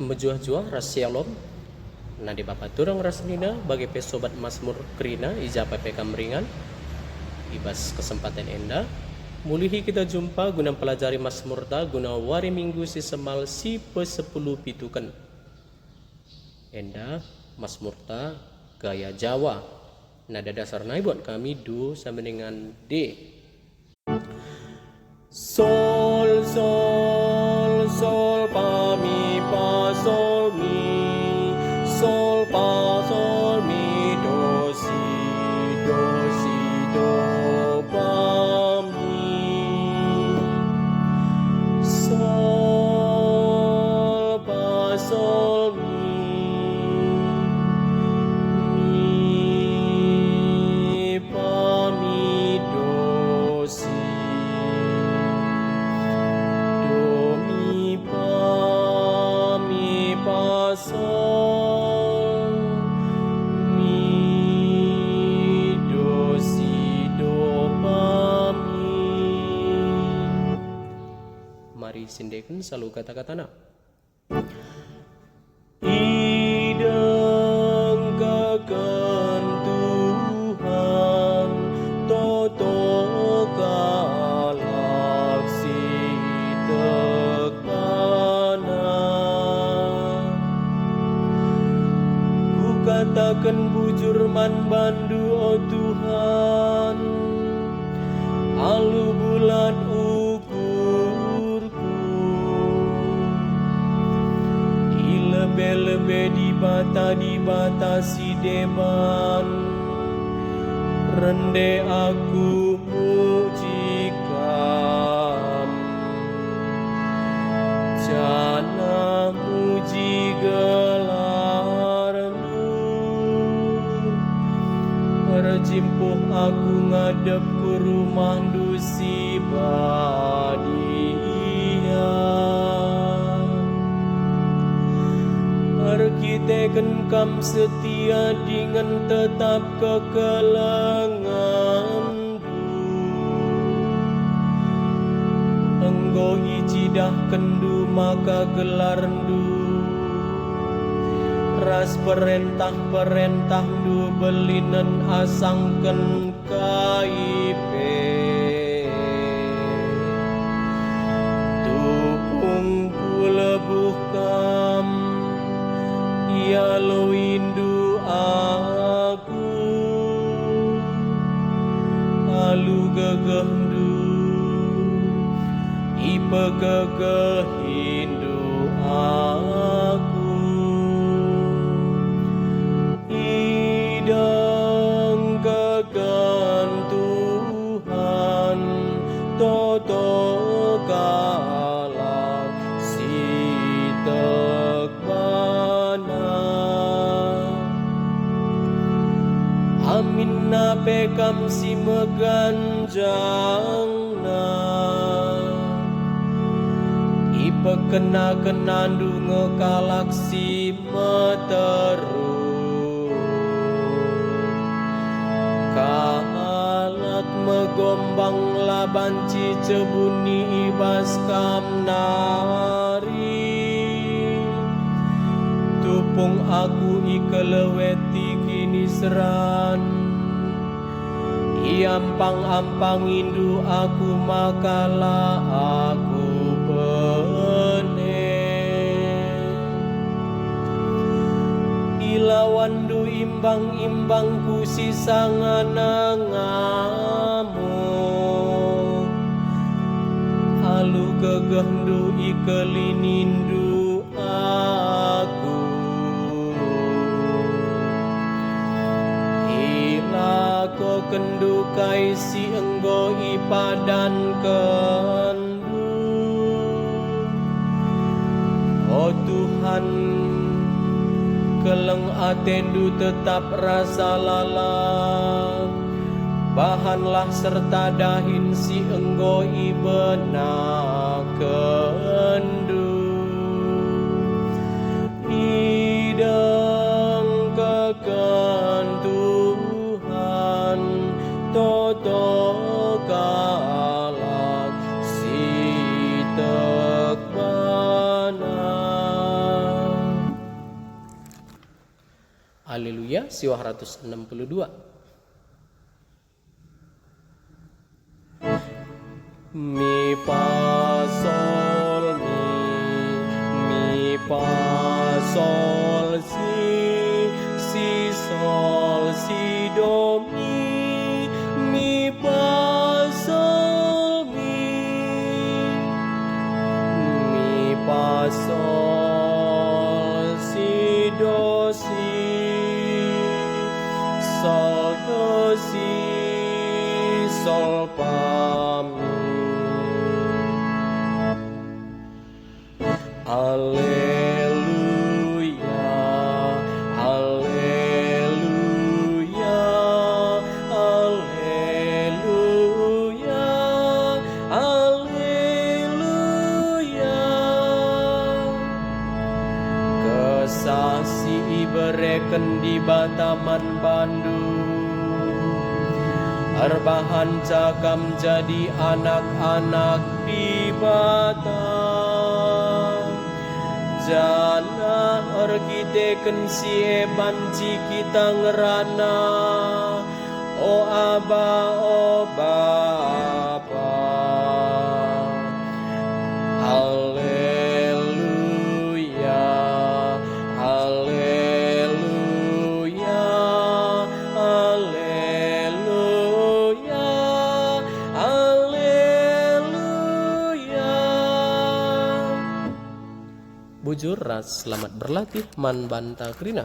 Menjuah-juah ras shalom. Nah di bapak turang ras nina bagi pesobat Mazmur Krina ija PPK meringan. Ibas kesempatan enda. Mulihi kita jumpa guna pelajari Mazmur ta guna wari minggu si semal si pe-10 pitukan. Enda Mazmur ta gaya Jawa. Nada dasarnya buat kami do sama dengan D. Sol sol sol pa mi pa sol mi sol pa sol mi do si do pa mi sol pa sol mi pa mi do si sol mi do si do pa mi. Mari sindekan selalu kata-kata nak. Idang kakan Tuhan toto galaksi tekana. Ku katakan bujur man bandu oh Tuhan, alu bulat ukurku, ilebe-lebe dibatasi deban, rende aku mujikan, jana muji gelarmu, perjimpuh aku ngadep ku rumah dusi badia. Arkiteken kam setia dengan tetap kekelengan enggo ijidah kendu maka gelarndu ras perintah du belinen asangken kaipe tupung kulebuh kam ya lo indu aku alu gegehdu ipe gegehindu aku idang kakan Tuhan toto galaksi tekbana. Amin nape kam si meganjangna ipe kena-kenandu ngekalaksi meteru kalak megombang laban cicebuni ibas kam nari tupung aku ikeleweti kini seran iampang-ampang indu aku makalah aku bene ilawandu imbang-imbangku sisanganangamu alu gegehdu ikelinindu aku ilako kendukai si enggo ipadan kendu oh Tuhan keleng atendu tetap rasa lala bahanlah serta dahin si enggo ibena kendu idang kakan Tuhan toto galak. galak Tokala si tekbana. Haleluya, siwah 162. Mi fa sol mi fa sol si sol si do mi fa sol mi fa sol si do sol do si sol fa mi. Haleluya, haleluya, haleluya, haleluya. Kesasi bereken di Bataman Bandung, arbahan cakam jadi anak-anak di Batam. Jana orgiteken si banci kita ngerana, o aba o bapa. Haleluya, haleluya, haleluya, haleluya. Bujur ras, selamat berlatih man banta krina.